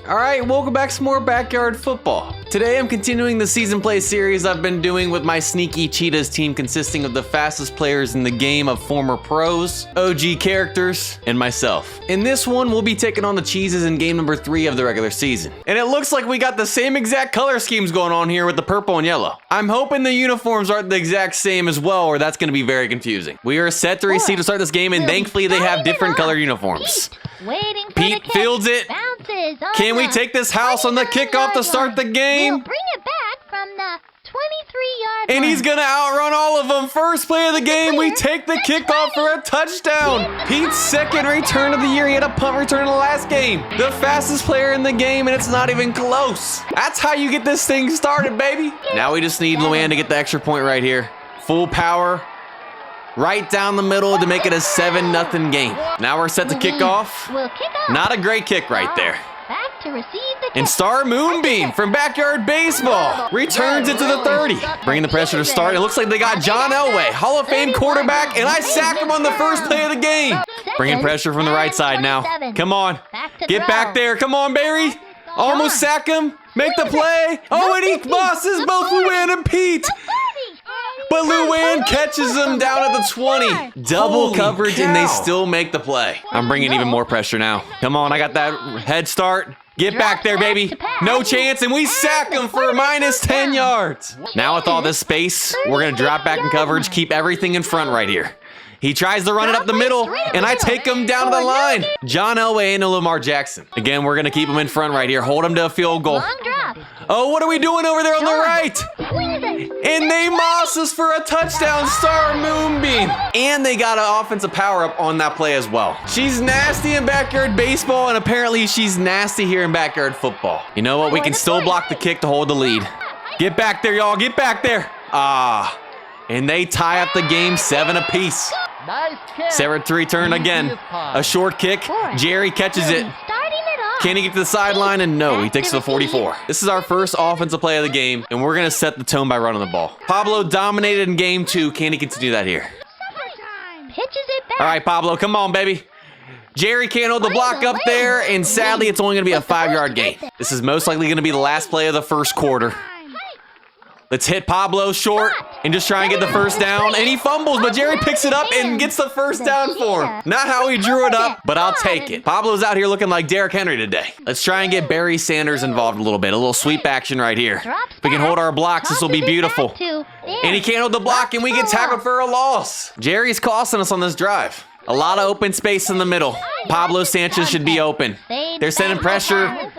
Alright, welcome back to some more Backyard Football. Today I'm continuing the season play series I've been doing with my Sneaky Cheetahs team consisting of the fastest players in the game of former pros, OG characters, and myself. In this one, we'll be taking on the Cheeses in game number 3 of the regular season. And it looks like we got the same exact color schemes going on here with the purple and yellow. I'm hoping the uniforms aren't the exact same as well, or that's going to be very confusing. We are set to receive to start this game, and thankfully they have different colored uniforms. Pete fields it. Can we take this house on the kickoff to start the game? We'll bring it back from the 23-yard line. And he's gonna outrun all of them. First play of the game, we take the kickoff for a touchdown. Pete's second return of the year. He had a punt return in the last game. The fastest player in the game, and it's not even close. That's how you get this thing started, baby. Now we just need Luann to get the extra point right here. Full power. Right down the middle to make it a 7-0 game. Now we're set to kick off. We'll kick off. Not a great kick right there. Back to receive the kick. And Star Moonbeam from Backyard Baseball returns it to the 30. Bringing the pressure to start. It looks like they got John Elway, Hall of Fame quarterback, and I sack him on the first play of the game. Bringing pressure from the right side now. Come on. Get back there. Come on, Barry. Almost sack him. Make the play. Oh, and he bosses both Luann and Pete. But Luann catches them down at the 20. Double coverage, and they still make the play. I'm bringing even more pressure now. Come on, I got that head start. Get back there, baby. No chance, and we sack him for minus 10 yards. Now with all this space, we're going to drop back in coverage, keep everything in front right here. He tries to run it up the middle, and I take him down to the line. John Elway and Lamar Jackson. Again, we're going to keep him in front right here. Hold him to a field goal. Oh, what are we doing over there on the right? And they moss us for a touchdown, Star Moonbeam. And they got an offensive power-up on that play as well. She's nasty in Backyard Baseball, and apparently she's nasty here in Backyard Football. You know what? We can still block the kick to hold the lead. Get back there, y'all. Get back there. And they tie up the game 7 apiece. Sarah to return again. A short kick. Jerry catches it. Can he get to the sideline? And no, he takes to the 44. This is our first offensive play of the game, and we're going to set the tone by running the ball. Pablo dominated in game 2. Can he continue that here? All right, Pablo, come on, baby. Jerry can't hold the block up there, and sadly, it's only going to be a 5-yard gain. This is most likely going to be the last play of the first quarter. Let's hit Pablo short and just try and get the first down. And he fumbles, but Jerry picks it up and gets the first down for him. Not how he drew it up, but I'll take it. Pablo's out here looking like Derrick Henry today. Let's try and get Barry Sanders involved a little bit. A little sweep action right here. If we can hold our blocks, this will be beautiful. And he can't hold the block, and we get tackled for a loss. Jerry's costing us on this drive. A lot of open space in the middle. Pablo Sanchez should be open. They're sending pressure.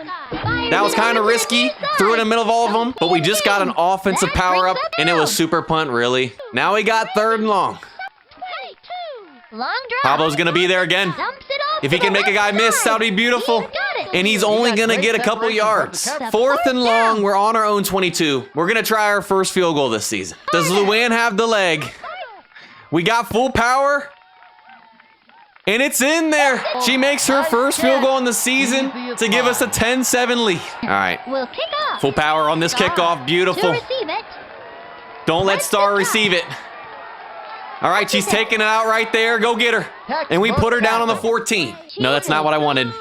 That was kind of risky. Threw it in the middle of all of them. But we just got an offensive power up, and it was super punt, really. Now we got 3rd and long. Pablo's going to be there again. If he can make a guy miss, that would be beautiful. And he's only going to get a couple yards. 4th and long. We're on our own 22. We're going to try our first field goal this season. Does Luann have the leg? We got full power. And it's in there. She makes her first field goal in the season to give us a 10-7 lead. All right. Full power on this kickoff. Beautiful. Don't let Star receive it. All right, she's taking it out right there. Go get her. And we put her down on the 14. No, that's not what I wanted.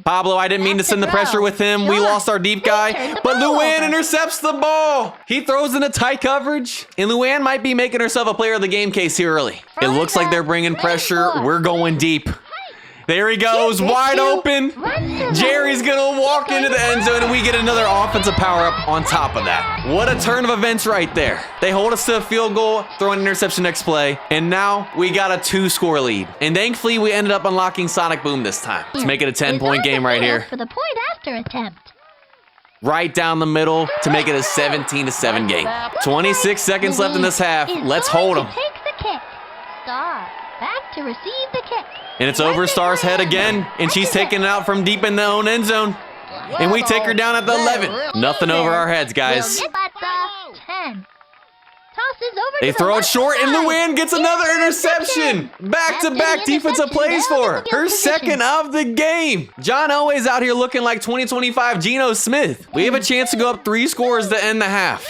Pablo, I didn't mean to send the pressure with him. We lost our deep guy, but Luann intercepts the ball. He throws into tight coverage, and Luann might be making herself a player of the game case here early. It looks like they're bringing pressure. We're going deep. There he goes, wide open. Jerry's gonna walk into the end zone, and we get another offensive power-up on top of that. What a turn of events right there. They hold us to a field goal, throw an interception next play, and now we got a 2-score lead. And thankfully, we ended up unlocking Sonic Boom this time. Let's make it a 10-point game right here. For the point after attempt. Right down the middle to make it a 17-7 game. 26 seconds left in this half. Let's hold them. Take the kick. Star back to receive the kick. And it's over Star's head again, and she's taking it out from deep in the own end zone. And we take her down at the 11. Nothing over our heads, guys. They throw it short, and Luann gets another interception. Back-to-back defensive plays for her. Her second of the game. John Elway's out here looking like 2025 Geno Smith. We have a chance to go up 3 scores to end the half.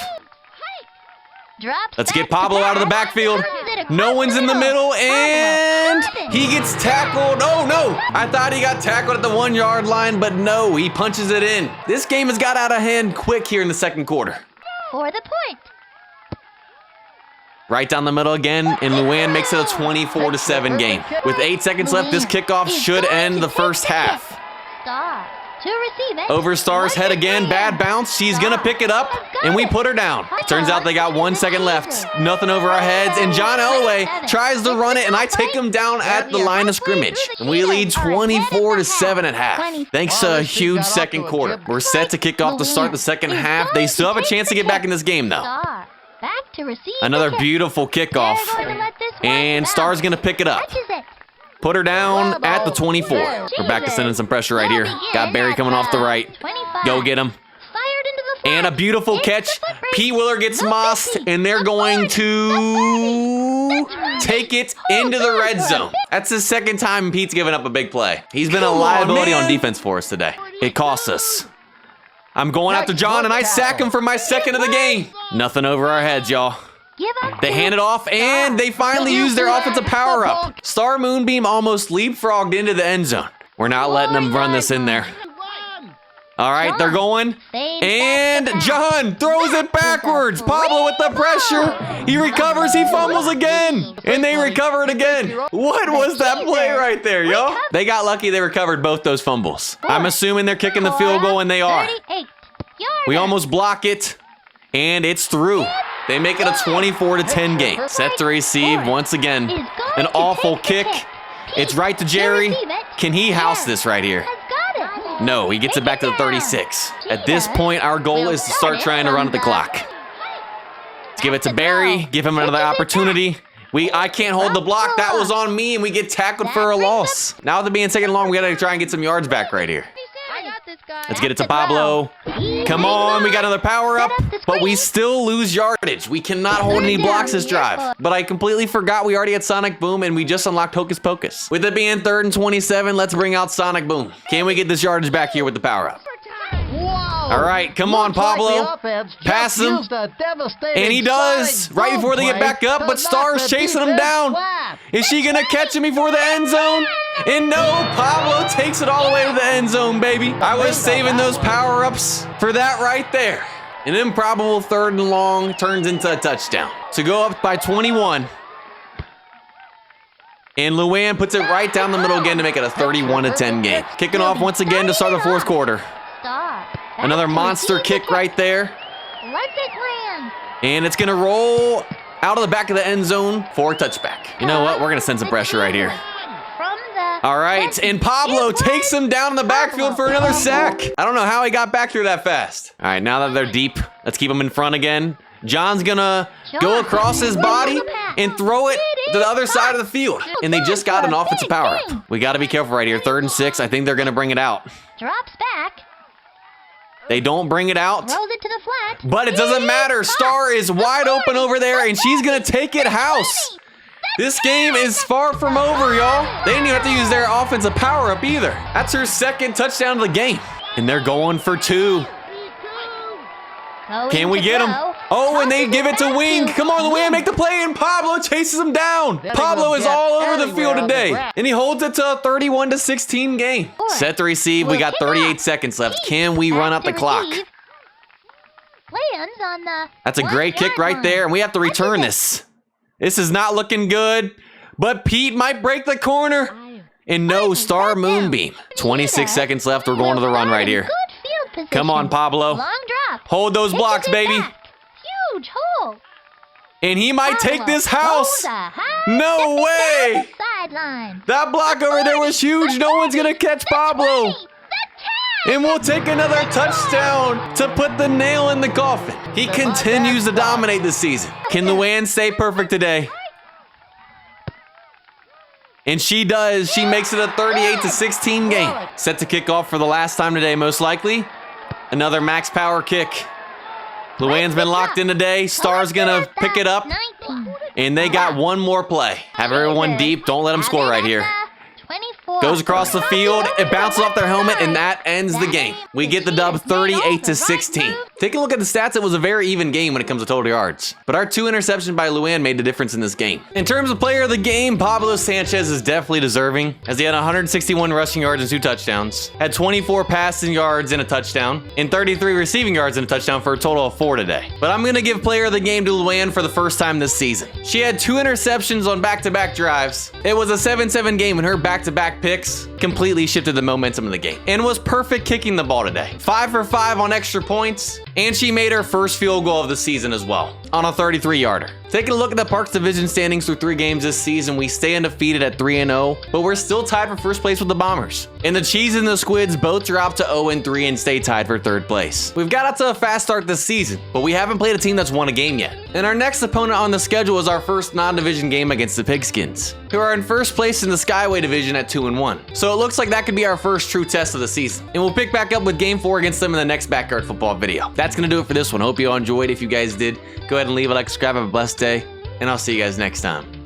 Let's get Pablo out of the backfield. No one's in the middle, and he gets tackled. Oh, no. I thought he got tackled at the 1 yard line, but no, he punches it in. This game has got out of hand quick here in the second quarter. For the point. Right down the middle again, and Luann makes it a 24-7 game. With 8 seconds left, this kickoff should end the first half. Star to receive it. Over Star's head again, bad bounce. She's gonna pick it up, and we put her down. Turns out they got 1 second left. Nothing over our heads, and John Elway tries to run it, and I take him down at the line of scrimmage. And we lead 24-7 at half. Thanks to a huge second quarter. We're set to kick off to start the second half. They still have a chance to get back in this game, though. Star back to receive. Another beautiful kickoff, and Star's gonna pick it up. Put her down at the 24. We're back to sending some pressure right here. Got Barry coming off the right. Go get him. And a beautiful catch. Pete Willer gets mossed, and they're going to take it into the red zone. That's the second time Pete's given up a big play. He's been a liability on defense for us today. It costs us. I'm going after John, and I sack him for my second of the game. Nothing over our heads, y'all. They hand it off, and they finally use their offensive power-up. Star Moonbeam almost leapfrogged into the end zone. We're not letting them run this in there. All right, they're going. And John throws it backwards. Pablo with the pressure. He recovers, he fumbles again. And they recover it again. What was that play right there, yo? They got lucky they recovered both those fumbles. I'm assuming they're kicking the field goal, and they are. We almost block it, and it's through. They make it a 24-10 game. Set to receive once again. An awful kick. It's right to Jerry. Can he house this right here? No, he gets it back to the 36. At this point, our goal is to start trying to run at the clock. Let's give it to Barry. Give him another opportunity. I can't hold the block. That was on me, and we get tackled for a loss. Now with it being second and long, we got to try and get some yards back right here. Let's get it to Pablo. Come on, we got another power up, but we still lose yardage. We cannot hold any blocks this drive. But I completely forgot we already had Sonic Boom, and we just unlocked Hocus Pocus. With it being 3rd and 27, let's bring out Sonic Boom. Can we get this yardage back here with the power up? All right, come on, Pablo. Pass him. And he does, right before they get back up, but Star's chasing him down. Is she going to catch him before the end zone? And no, Pablo takes it all the way to the end zone, baby. I was saving those power-ups for that right there. An improbable 3rd and long turns into a touchdown. To go up by 21. And Luann puts it right down the middle again to make it a 31-10 game. Kicking off once again to start the 4th quarter. Another monster kick right there. And it's going to roll out of the back of the end zone for a touchback. You know what? We're going to send some pressure right here. All right, and Pablo takes him down in the backfield for another sack. I don't know how he got back there that fast. All right, now that they're deep, let's keep them in front again. John's gonna go across his body and throw it to the other side of the field. And they just got an offensive power-up. We got to be careful right here. 3rd and 6. I think they're going to bring it out. Drops back. They don't bring it out. Throws it to the flat. But it doesn't matter. Star is wide open over there, and she's going to take it house. This game is far from over, y'all. They didn't even have to use their offensive power-up either. That's her 2nd touchdown of the game. And they're going for 2. Can we get him? Oh, and they give it to Wing. Come on, Luann, make the play, and Pablo chases him down. Pablo is all over the field today, and he holds it to a 31-16 game. Set to receive. We got 38 seconds left. Can we run up the clock? That's a great kick right there, and we have to return this. This is not looking good, but Pete might break the corner. And no, Star Moonbeam. 26 seconds left. We're going to the run right here. Come on, Pablo. Hold those blocks, baby. Huge hole. And he might take this house. No way. That block over there was huge. No one's going to catch Pablo. And we'll take another touchdown to put the nail in the coffin. He continues to dominate this season. Can Luann stay perfect today? And she does. She makes it a 38-16 game. Set to kick off for the last time today, most likely. Another max power kick. Luann's been locked in today. Star's gonna pick it up. And they got one more play. Have everyone deep. Don't let them score right here. Goes across the field, it bounces off their helmet, and that ends the game. We get the dub 38-16. Take a look at the stats, it was a very even game when it comes to total yards. But our 2 interceptions by Luann made the difference in this game. In terms of player of the game, Pablo Sanchez is definitely deserving, as he had 161 rushing yards and 2 touchdowns, had 24 passing yards and a touchdown, and 33 receiving yards and a touchdown for a total of 4 today. But I'm gonna give player of the game to Luann for the first time this season. She had 2 interceptions on back-to-back drives. It was a 7-7 game, and her back-to-back picks completely shifted the momentum of the game, and was perfect kicking the ball today. 5 for 5 on extra points, and she made her first field goal of the season as well, on a 33-yarder. Taking a look at the Parks Division standings through 3 games this season, we stay undefeated at 3-0, but we're still tied for first place with the Bombers. And the Cheese and the Squids both drop to 0-3 and stay tied for 3rd place. We've got out to a fast start this season, but we haven't played a team that's won a game yet. And our next opponent on the schedule is our first non-division game against the Pigskins, who are in first place in the Skyway Division at 2-1. So it looks like that could be our first true test of the season. And we'll pick back up with game 4 against them in the next Backyard Football video. That's gonna do it for this one. Hope you all enjoyed. If you guys did, go ahead and leave a like, subscribe, have a blessed day, and I'll see you guys next time.